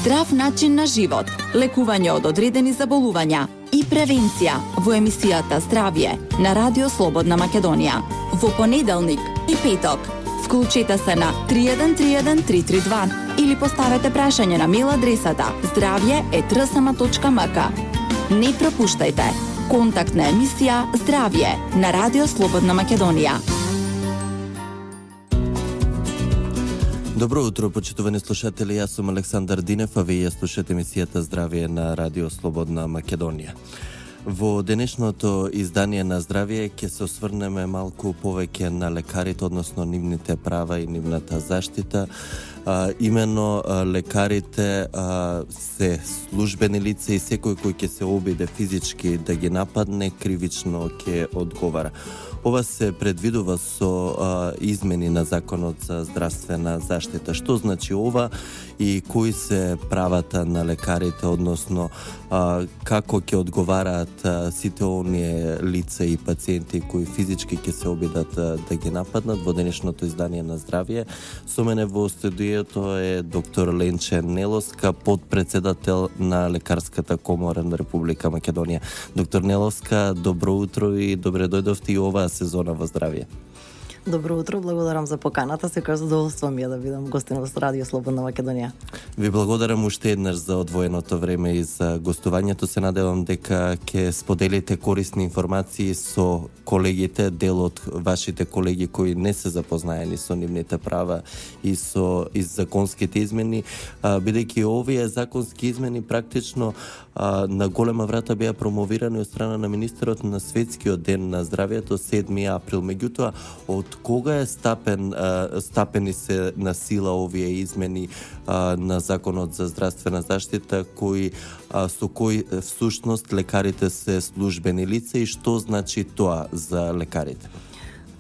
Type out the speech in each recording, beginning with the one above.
Здрав начин на живот, лекување од одредени заболувања и превенција во емисијата Здравје на Радио Слободна Македонија. Во понеделник и петок. Вклучете се на 3131 332 или поставете прашање на мејл адресата zdravje@rsma.mk. Не пропуштајте. Контактна емисија Здравје на Радио Слободна Македонија. Добро утро, почитувани слушатели. Јас сум Александар Динев, а вие слушате емисијата Здравје на Радио Слободна Македонија. Во денешното издание на Здравје ќе се осврнеме малку повеќе на лекарите, односно нивните права и нивната заштита. Имено лекарите се службени лица и секој кој ќе се обиде физички да ги нападне, кривично ќе одговара. Ова се предвидува со измени на Законот за здравствена заштита. Што значи ова и кои се правата на лекарите, односно како ќе одговараат сите оние лица и пациенти кои физички ќе се обидат да ги нападнат во денешното издание на Здравје. Со мене во студиото е доктор Ленче Неловска, подпредседател на Лекарската комора на Република Македонија. Доктор Неловска, добро утро и добре дојдовте и оваа сезона во Здравје. Добро утро, благодарам за поканата. Секој задоволство ми е да бидам гостин во Радио Слободна Македонија. Ви благодарам уште еднаш за одвоеното време и за гостувањето. Се надевам дека ќе споделите корисни информации со колегите, дел од вашите колеги кои не се запознаени со нивните права и со законските измени, бидејќи овие законски измени практично на голема врата беа промовирани од страна на министерот на Светскиот ден на здравјето 7 април. Меѓутоа, од кога е стапени се на сила овие измени на Законот за здравствена заштита, со кои всушност лекарите се службени лица и што значи тоа за лекарите?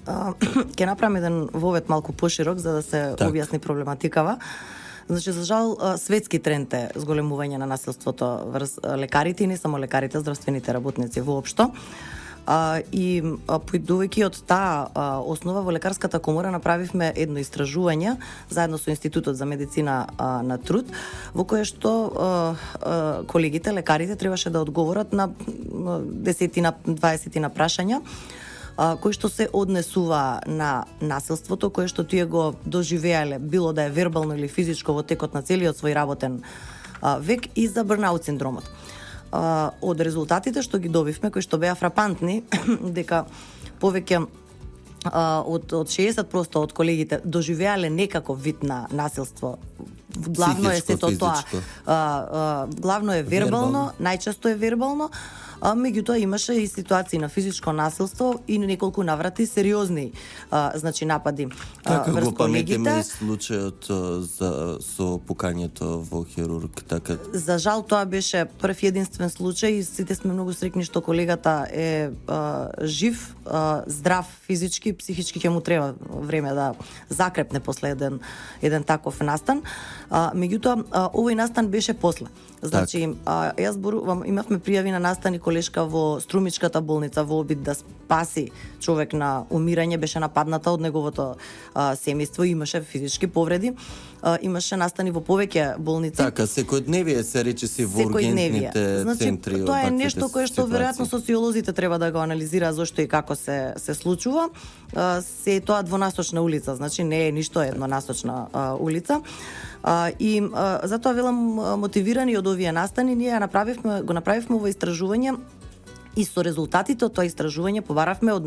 Ќе направам еден вовет малку поширок за да се објасни проблематикава. Значи, за жал, светски тренд е зголемување на насилството врз лекарите и не само лекарите, здравствените работници воопшто. И поидувајќи од таа основа во Лекарската комора направивме едно истражување заедно со Институтот за медицина на труд, во кое што колегите, лекарите требаше да одговорат на 10-20 прашања кои што се однесува на насилството, кое што тие го доживеале, било да е вербално или физичко во текот на целиот свој работен век, и за бърнаут синдромот. Од резултатите што ги добивме, кои што беа фрапантни, дека повеќе од 60% од колегите доживеале некаков вид на насилство. Главно е сето тоа. Главно е вербално, најчесто е вербално, меѓутоа имаше и ситуации на физичко насилство и неколку наврати сериозни значи напади Како врз го паметиме колегите. и случајот со пукањето во хирург, така? За жал тоа беше прв и единствен случај и сите сме многу среќни што колегата е жив, здрав физички, психички, ќе му треба време да закрепне после еден таков настан. Меѓутоа овој настан беше после. Значи, јас зборувам, имавме пријави на настани колешка во Струмичката болница во обид да спаси човек на умирање, беше нападната од неговото семејство, имаше физички повреди, имаше настани во повеќе болници. Така, секојдневие се речиси во ургентните центри. Тоа е нешто кое што веројатно социолозите треба да го анализираат зошто и како се случува. Се тоа двонасочна улица, значи не е ништо еднонасочна улица. И затоа велам, мотивирани од овие настани, ние го направивме ова истражување и со резултатите од тоа истражување побаравме од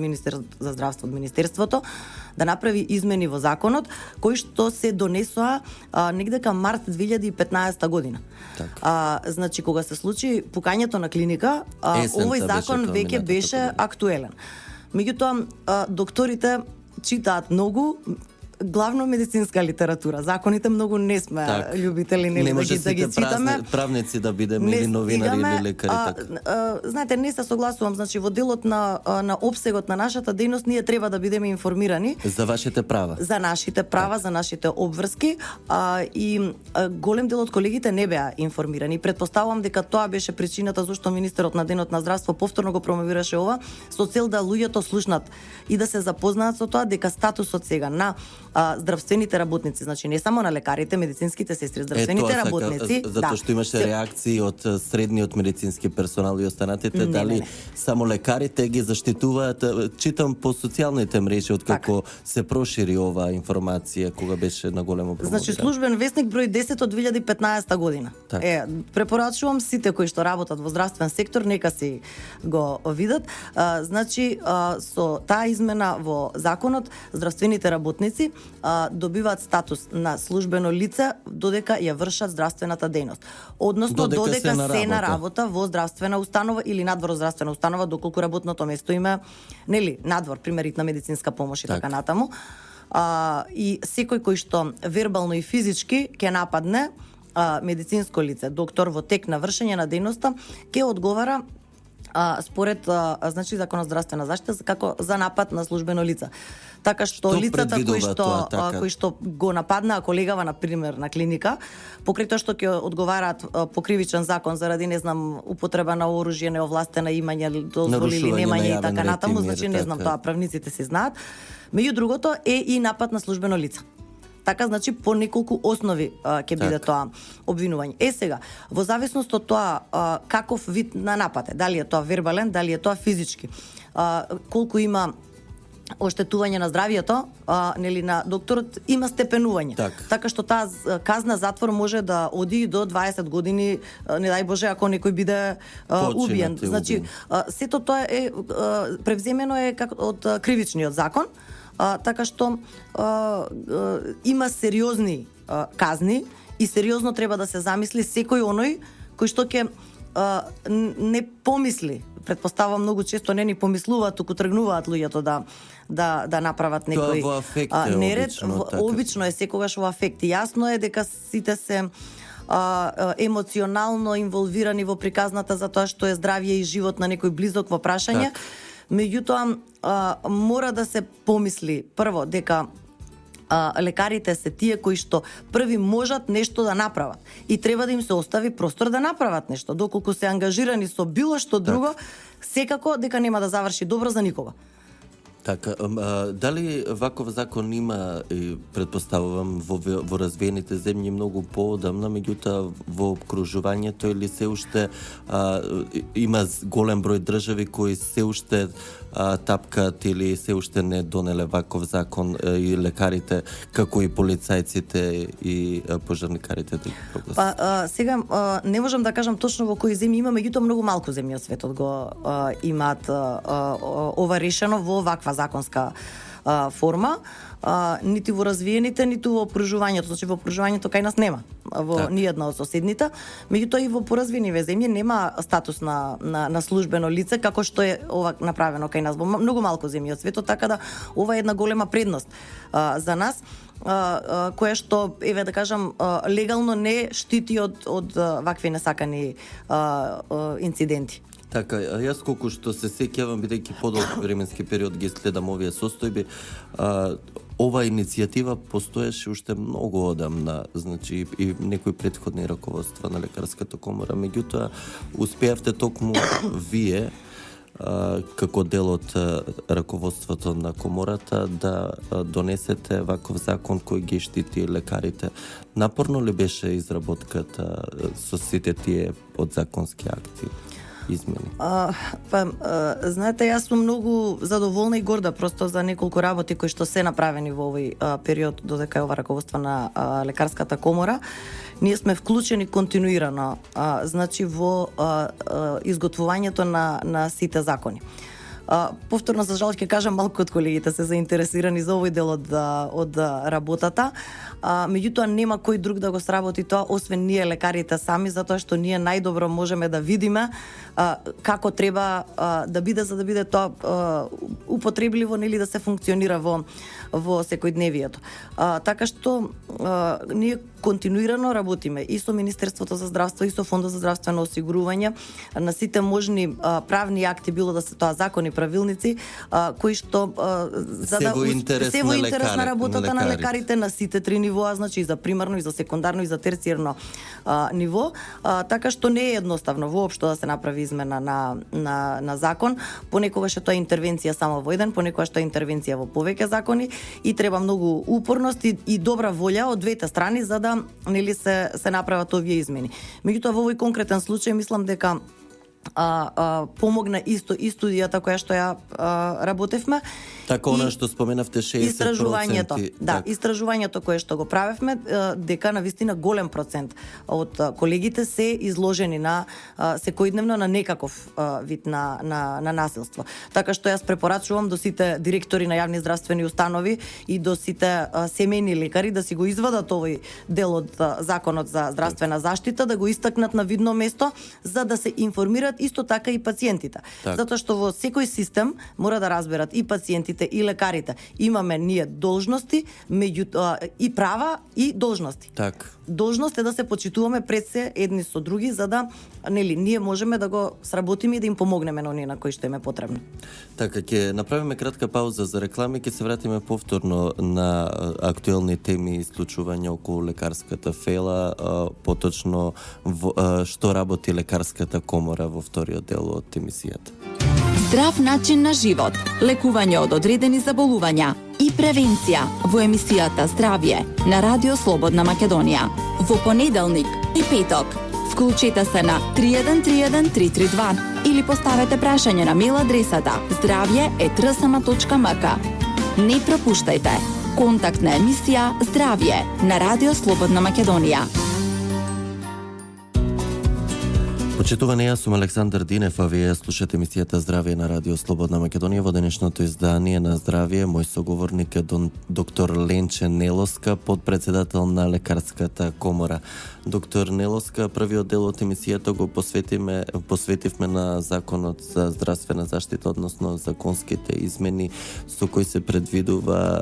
за здравство, од Министерството, да направи измени во законот, кои што се донесоа негде кај март 2015 година. Значи, кога се случи пукањето на клиника, овој закон веќе беше актуелен. Меѓутоа, докторите читаат многу, главно медицинска литература. Законите многу не сме љубители не да ги читаме. Правници да бидеме или новинари или лекари. Знаете, не се согласувам, значи во делот на опсегот на нашата дејност ние треба да бидеме информирани за вашите права. За нашите права, за нашите обврски, и голем дел од колегите не беа информирани. Претпоставувам дека тоа беше причината зашто министерот на денот на здравство повторно го промовираше ова со цел да луѓето слушнат и да се запознаат со тоа дека статусот сега на здравствените работници, значи не само на лекарите, медицинските сестри, здравствените работници. Затоа што имаше реакции од средниот медицински персонал и останатите, дали само лекарите ги заштитуваат? Читам по социјалните мрежи откако се прошири оваа информација кога беше на големо промовирана. Значи службен весник број 10 од 2015 година. Препорачувам сите кои што работат во здравствен сектор нека си го видат. Значи со таа измена во законот здравствените работници добиваат статус на службено лице додека ја вршат здравствената дејност. Односно додека се на работа во здравствена установа или надвор здравствена установа доколку работното место има нели надвор примеритна медицинска помош и така натаму. И секој кој што вербално и физички ќе нападне медицинско лице, доктор во тек на вршење на дејноста, ќе одговара според значи Законот за здравствена заштита како за напад на службено лице. Така што лицата кои што го нападнаа колегава на пример на клиника, покрај тоа што ќе одговараат по кривичен закон заради не знам употреба на оружје, неовластена имање, дозволи или немање и така натаму, значи не знам тоа правниците си знаат. Меѓу другото е и напад на службено лице. Така, значи, по неколку основи ќе биде тоа обвинување. Сега, во зависност од тоа каков вид на напад е, дали е тоа вербален, дали е тоа физички, колку има оштетување на здравието, нели на докторот има степенување. Така што таа казна затвор може да оди до 20 години, не дај Боже ако некој биде убиен. Значи, сето тоа е превземено е од кривичниот закон. Така што има сериозни казни и сериозно треба да се замисли секој оној кој што ќе не помисли. Предпоставам многу често не ни помислуваат, туку тргнуваат луѓето да направат некој неред. Обично е секогаш во афект. Јасно е дека сите се емоционално инволвирани во приказната за тоа што е здравје и живот на некој близок во прашање. Меѓутоа, мора да се помисли прво дека лекарите се тие кои што први можат нешто да направат и треба да им се остави простор да направат нешто. Доколку се ангажирани со било што друго, секако дека нема да заврши добро за никого. Така, дали ваков закон има, предпоставувам, во развиените земји многу поодамна, меѓутоа во обкружувањето или се уште има голем број држави кои се уште тапкаат или се уште не донеле ваков закон и лекарите, како и полицајците и пожарникарите да ги прогласат? Сега не можам да кажам точно во кои земји има, меѓутоа многу малку земји од светот го имаат ова решено во ваква законска форма, нити во развиените, нити во опружувањето. Значи во опружувањето кај нас нема, во ниедна од соседните, меѓутоа и во поразвиени земји нема статус на службено лице како што е ова направено кај нас во многу малку земји од светот, така да ова е една голема предност за нас, која што, еве да кажам, легално не штити од вакви несакани инциденти. Така, јас колку што се сеќавам, бидејќи подолг временски период ги следам овие состојби, ова иницијатива постоеше уште многу одамна, значи и некои претходни раководства на лекарската комора, меѓутоа успеавте токму вие како дел од раководството на комората да донесете ваков закон кој ги штити лекарите. Напорно ли беше изработката со сите тие подзаконски акти? Измени. Знаете, јас сум многу задоволна и горда просто за неколку работи кои што се направени во овој период додека е ова раководство на лекарската комора. Ние сме вклучени континуирано, значи во изготвувањето на сите закони. Повторно, за жал, ќе кажам, малку од колегите се заинтересирани за овој дел од работата, меѓутоа нема кој друг да го сработи тоа, освен ние лекарите сами, затоа што ние најдобро можеме да видиме како треба да биде, за да биде тоа употребливо, нели да се функционира во секојдневието. Така што ние континуирано работиме и со Министерството за здравство, и со Фондот за здравствено осигурување, на сите можни правни акти, било да се тоа закони, правилници, кои што се во интерес на работата на лекарите на сите три нива нивоа, значи и за примарно, и за секундарно, и за терцијерно ниво, така што не е едноставно воопшто да се направи измена на закон. Понекогаш е тоа интервенција само во еден, понекогаш тоа е интервенција во повеќе закони и треба многу упорност и добра волја од двете страни за да нели се направат овие измени. Меѓутоа во овој конкретен случај мислам дека помогна исто и студијата која што ја работевме. Така она што споменавте 60%. Истражувањето, да, истражувањето кое што го правевме, дека навистина голем процент од колегите се изложени на секојдневно на некаков вид на насилство. Така што јас препорачувам до сите директори на јавни здравствени установи и до сите семејни лекари да си го извадат овој дел од законот за здравствена заштита, да го истакнат на видно место за да се информираат исто така и пациентите. Затоа што во секој систем мора да разберат и пациентите и лекарите. Имаме ние должности, и права и должности. Должност е да се почитуваме пред се едни со други за да нели ние можеме да го сработиме и да им помогнеме на оние на кои што им е потребно. Така, ќе направиме кратка пауза за реклами, ќе се вратиме повторно на актуелни теми и случувања околу лекарската фела, поточно што работи лекарската комора во вториот дел од емисијата. Здрав начин на живот, лекување од одредени заболувања и превенција во емисијата Здравје на Радио Слободна Македонија. Во понеделник и петок. Вклучете се на 3131 332 или поставете прашање на мејл адресата zdravje@rsma.mk. Не пропуштајте. Контактна емисија Здравје на Радио Слободна Македонија. Почитувани, јас сум Александар Динев, а вие слушате емисијата Здравје на Радио Слободна Македонија. Во денешното издание на Здравје, мој соговорник е доктор Ленче Нелоска, подпредседател на Лекарската комора. Доктор Нелоска, првиот дел од емисијата го посветивме на Законот за здравствена заштита, односно законските измени со кои се предвидува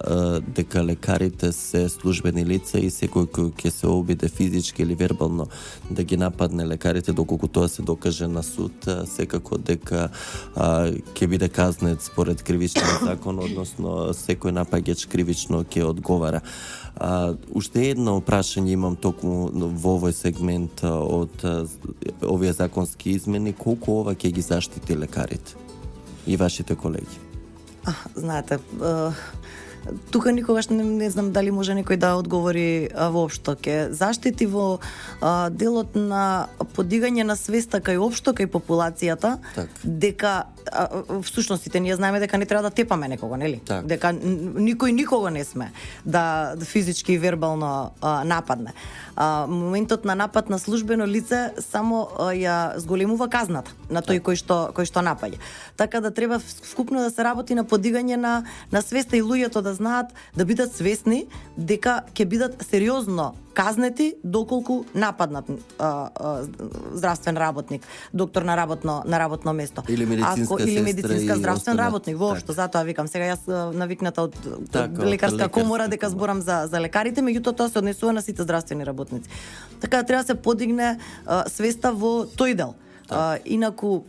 дека лекарите се службени лица и секој кој ќе се обиде физички или вербално да ги нападне лекарите, доколку тоа се докаже на суд, секако дека ќе биде казнет според кривичниот закон, односно секој напаѓач кривично ќе одговара. Уште едно прашање имам токму во овој сегмент од овие законски измени, колку ова ќе ги заштити лекарите и вашите колеги? Знаете, тука никогаш не знам дали може некој да одговори воопшто. Ке заштити во делот на подигање на свеста кај општо кај популацијата, дека всушност сите ние знаеме дека не треба да тепаме некого, нели? Дека никој никого не сме да физички и вербално нападне. Моментот на напад на службено лице само ја зголемува казната на тој кој што напаѓа. Така да треба вкупно да се работи на подигање на свеста и луѓето да знаат, да бидат свесни дека ќе бидат сериозно казнети доколку нападнат здравствен работник, доктор на работно место. Или медицинска здравствен работник, воопшто. Затоа викам, сега јас навикната од лекарска комора дека зборам за лекарите, меѓутоа тоа се однесува на сите здравствени работници. Така треба да се подигне свеста во тој дел. Инаку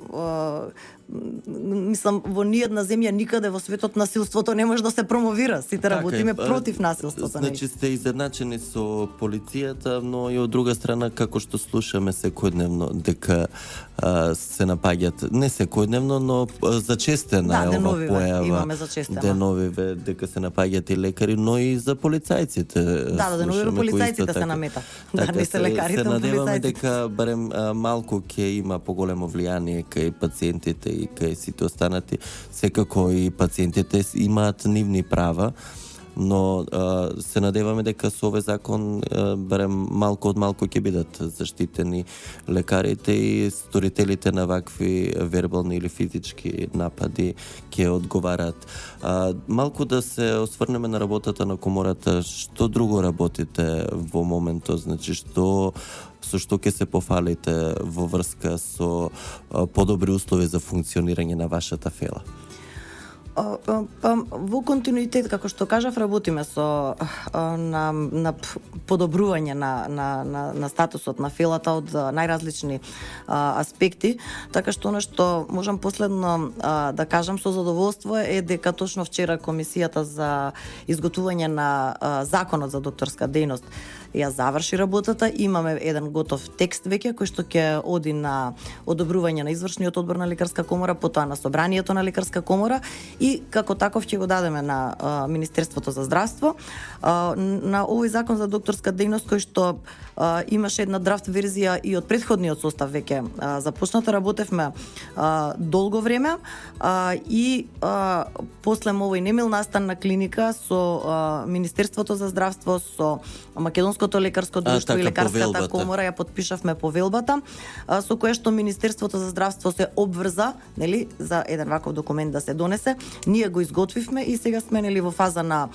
мислам, во ниедна земја никаде во светот насилството не може да се промовира. Сите работиме против насилството. Значи сте изедначени со полицијата, но и од друга страна, како што слушаме секојдневно, дека се напаѓат, не секојдневно, но зачестена е ова појава. Деновиве, дека се напаѓат и лекари, но и за полицајците. Деновиве полицајците се намета. Не се лекарите, се надеваме дека барем малку ќе има поголемо влијание кај пациентите и кај сите останати. Секако и пациентите имаат нивни права, но се надеваме дека со овој закон барем малку од малку ќе бидат заштитени лекарите и сторителите на вакви вербални или физички напади ќе одговараат. Малку да се осврнеме на работата на комората. Што друго работите во моментот? Значи, со што ќе се пофалите во врска со подобри услови за функционирање на вашата фела? Во континуитет, како што кажав, работиме со на подобрување на статусот на фелата од најразлични аспекти, така што она што можам последно да кажам со задоволство е дека точно вчера Комисијата за изготвување на законот за докторска дејност ја заврши работата. Имаме еден готов текст веќе кој што ќе оди на одобрување на извршниот одбор на Лекарска комора, потоа на собранието на Лекарска комора и како таков ќе го дадеме на Министерството за здравство. На овој закон за докторска дејност кој што имаше една драфт верзија и од претходниот состав веќе започната, работевме долго време и после овој немил настанна клиника со Министерството за здравство, со Македонското лекарско друштво и Лекарската комора ја подпишавме повелбата, со која што Министерството за здравство се обврза, нели, за еден ваков документ да се донесе. Ние го изготвивме и сега сме нели во фаза на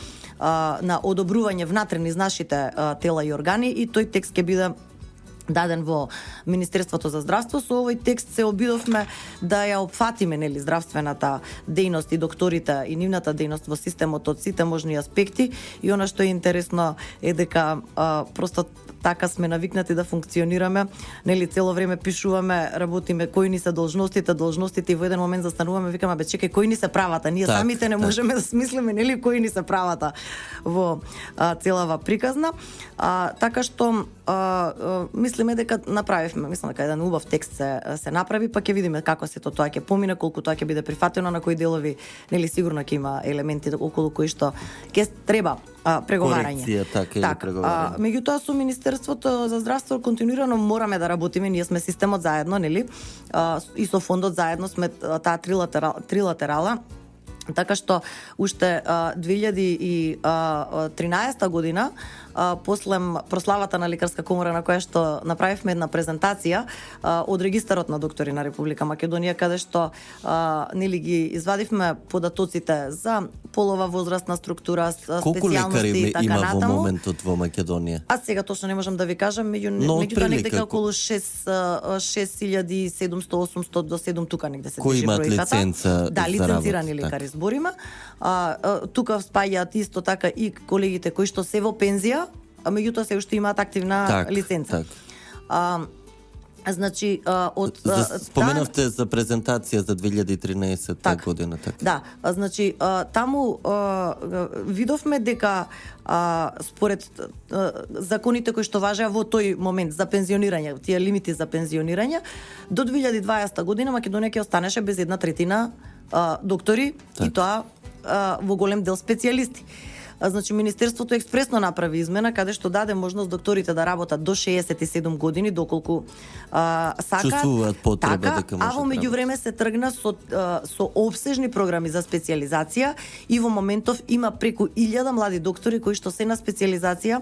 одобрување внатре низ нашите тела и органи и тој текст ќе биде даден во Министерството за здравство. Со овој текст се обидовме да ја опфатиме нели здравствената дејност и докторите и нивната дејност во системот од сите можни аспекти и она што е интересно е дека просто така сме навикнати да функционираме, нели цело време пишуваме, работиме кои ни се должностите и во еден момент застануваме, викаме бе чекај кои ни се правата, ние самите не можеме да смислиме нели кои ни се правата во целава приказна. Така што мислиме дека направивме, мислам дека еден убав текст се направи, па ќе видиме како сето тоа ќе помине, колку тоа ќе биде прифатено, на кои делови нели сигурно ќе има елементи околу кои што ќе треба преговарање. Преговарање. Меѓутоа со Министерството за здравство континуирано мораме да работиме, ние сме системот заедно, нели? И со фондот заедно сме таа трилатерала. Така што уште 2013 година после прославата на Лекарска комора на која што направивме една презентација од регистарот на доктори на Република Македонија, каде што нели ги извадивме податоците за полова, возрастна структура, специјалности и така натаму. Колку лекари има во моментот во Македонија? Аз сега точно не можам да ви кажам, меѓутоа некаде околу 6700-800 до 7 тука негде се кои имаат лиценца? Да, лиценцирани лекари збориме. Тука спаѓаат исто така и колегите кои што се во пензија, а меѓутоа се уште имаат активна лиценца. Значи од споменавте за презентација за 2013 година, така. Да, значи таму видовме дека според законите кои што важеа во тој момент за пензионирање, тие лимити за пензионирање, до 2020 година Македонија ќе останеше без 1/3 доктори и тоа во голем дел специјалисти. Значи Министерството експресно направи измена каде што даде можност докторите да работат до 67 години доколку сакаат. Чувствуваат потреба дека може. А во меѓувреме се тргна со обсежни програми за специјализација и во моментов има преку 1000 млади доктори кои што се на специјализација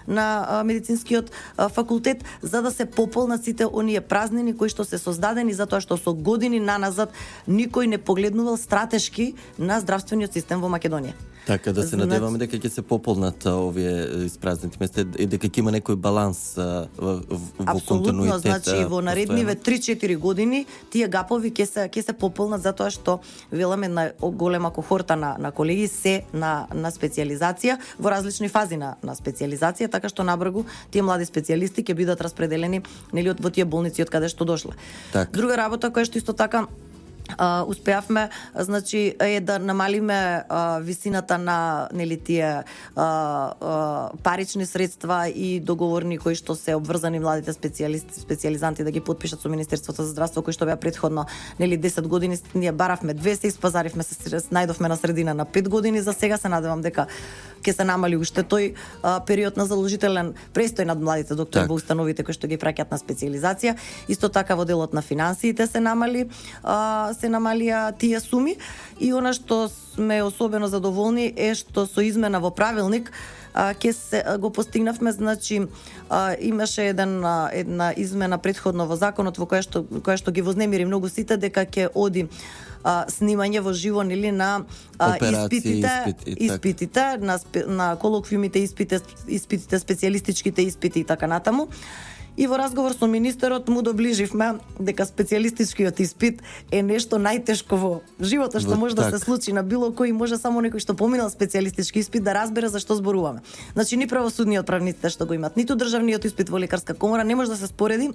на медицинскиот факултет за да се пополнат сите оние празнини кои што се создадени затоа што со години наназад никој не погледнувал стратешки на здравствениот систем во Македонија. Така да се надеваме дека ќе се пополнат овие испразнети места и дека ќе има некој баланс во континуитет. Апсолутно, значи во наредниве 3-4 години тие гапови ќе се пополнат затоа што веламе на голема кохорта на колеги се на специјализација во различни фази на специјализација, така што набргу тие млади специјалисти ќе бидат распределени нели во тие болници од каде што дошле. Так. Друга работа која што исто така успеавме, значи е да намалиме висината на нели тие парични средства и договорни кои што се обврзани младите специјализанти да ги подпишат со Министерството за здравство кои што беа претходно нели 10 години, ние баравме 2, се испазаривме, се најдовме на средина на 5 години, за сега се надевам дека ќе се намали уште тој период на заложителен престој над младите доктори во установите кои што ги праќаат на специјализација. Исто така во делот на финансиите се намалија тие суми и она што сме особено задоволни е што со измена во правилник ќе се го постигнавме, значи имаше една измена претходно во законот во која што ги вознемири многу сите дека ќе оди снимање во живо нели на испитите на колоквиумите, испитите специјалистичките испити и така натаму. И во разговор со министерот му доближивме дека специјалистичкиот испит е нешто најтешко во животот што може да се случи на било кој, може само некој што поминал специјалистички испит да разбере за што зборуваме. Значи ни правосудниот правниците што го имат, ниту државниот испит во лекарска комора не може да се спореди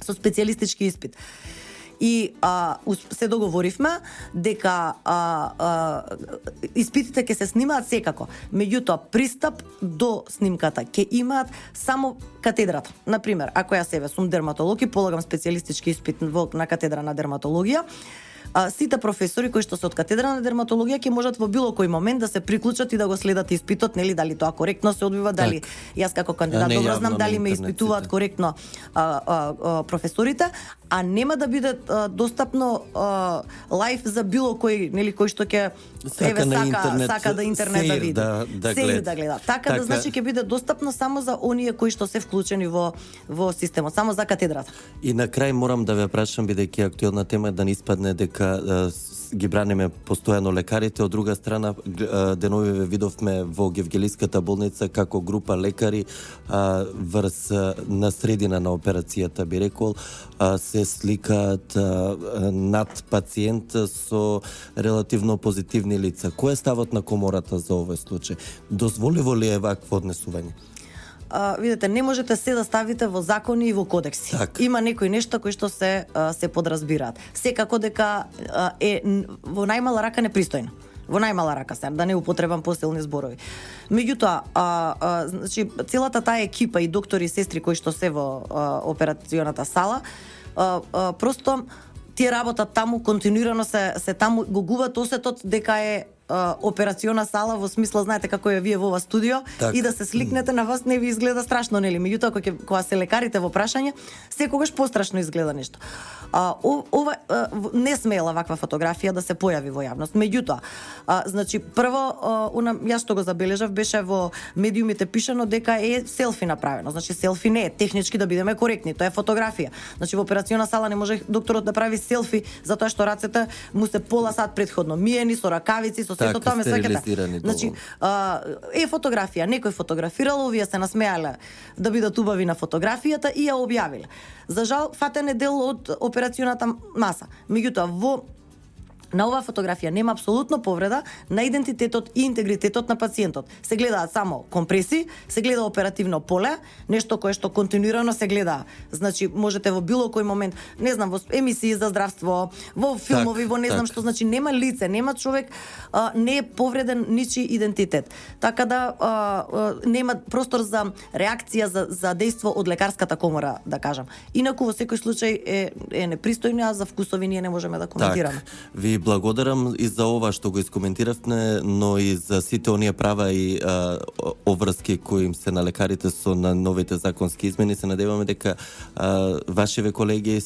со специјалистички испит. И се договоривме дека испитите ќе се снимаат секако. Меѓутоа, пристап до снимката ќе имаат само катедрата. Например, ако ја себе сум дерматолог и полагам специјалистички испит на катедра на дерматологија, сите професори кои што се од катедра на дерматологија ќе можат во било кој момент да се приклучат и да го следат испитот, нели, дали тоа коректно се одвива, дали јас како кандидат добро знам дали ме испитуваат коректно професорите, а нема да биде достапно лайв за било кој, нели, кој што ќе сака да интернет да види, да гледа. Така да значи ќе биде достапно само за оние кои што се вклучени во системот, само за катедрата. И на крај морам да ве прашам, бидејќи актуелна тема да не испадне дека ги браниме постојано лекарите, од друга страна денови ве видовме во Гевгелиската болница како група лекари врз на средина на операцијата, би рекол, се сликаат над пациент со релативно позитивни лица. Кој е ставот на комората за овој случај? Дозволиво ли е вакво однесување? Видете, не можете се да ставите во закони и во кодекси. Так. Има некои нешта кои што се подразбираат. Секако дека е во најмала рака непристојно. Во најмала рака се, да не употребам посилни зборови. Меѓутоа, значи целата таа екипа и доктори и сестри кои што се во операционата сала, просто тие работат таму континуирано, се таму, го губат осетот дека е операциона сала, во смисла, знаете како е вие во ова студио, и да се сликнете на вас не ви изгледа страшно, нели? Меѓутоа кога се лекарите во прашање, секогаш пострашно изгледа нешто. Ова не смела ваква фотографија да се појави во јавност. Меѓутоа, значи прво јас што го забележав беше во медиумите пишано дека е селфи направено. Значи селфи не е, технички да бидеме коректни, тоа е фотографија. Значи во операциона сала не може докторот да прави селфи затоа што рацете му се пола сат претходно миени со ракавици, со сето тоа ме сваќате. Значи е фотографија, некој фотографирал, овие се насмеале да бидат убави на фотографијата и ја објавиле. За жал, фатен е дел од операционата маса. Меѓутоа, на оваа фотографија нема апсолутно повреда на идентитетот и интегритетот на пациентот. Се гледаат само компреси, се гледа оперативно поле, нешто кое што континуирано се гледа. Значи, можете во било кој момент, не знам, во емисии за здравство, во филмови, во не знам што, значи нема лице, нема човек, не е повреден ничи идентитет. Така да нема простор за реакција за дејство од лекарската комора, да кажам. Инаку во секој случај е непристојно, а за вкусови ние не можеме да коментираме. Ви благодарам и за ова што го искоментиравте, но и за сите оние права и обврски кои им се на лекарите со на новите законски измени. Се надеваме дека вашиве колеги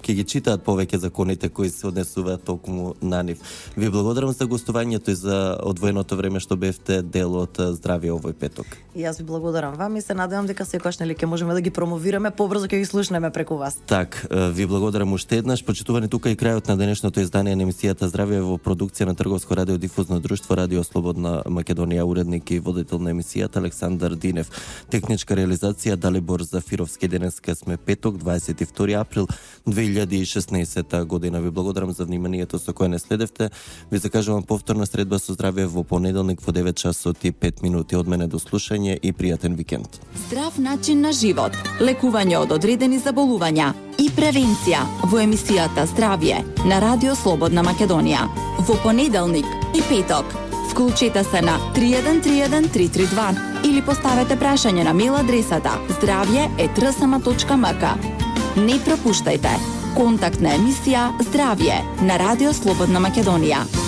ќе ги читаат повеќе законите кои се однесуваат токму на нив. Ви благодарам за гостувањето и за одвоеното време што бевте дел од Здравје овој петок. И јас ви благодарам вам и се надевам дека секогаш нели ќе можеме да ги промовираме, побрзо ќе ги слушнеме преку вас. Так, ви благодарам уште еднаш. Почитувани, тука и крајот на денешното издание на емисијата Здравје во продукција на Трговско радиодифузно друштво Радио Слободна Македонија, уредник и водител на емисијата Александар Динев. Техничка реализација Далибор Зафировски. Денеска сме петок, 22 април 2016 година. Ви благодарам за вниманието со кое не следевте. Ви закажувам повторна средба со Здравје во понеделник во 9 часот и 5 минути. Од мене до слушање и пријатен викенд. Здрав начин на живот, лекување од одредени заболувања и превенција во емисијата Здравје на Радио Слободна Македонија. Во понеделник и петок. Вклучете се на 3131 332 или поставете прашање на мејл адресата zdravje@rsma.mk. Не пропуштајте. Контактна емисија Здравје на Радио Слободна Македонија.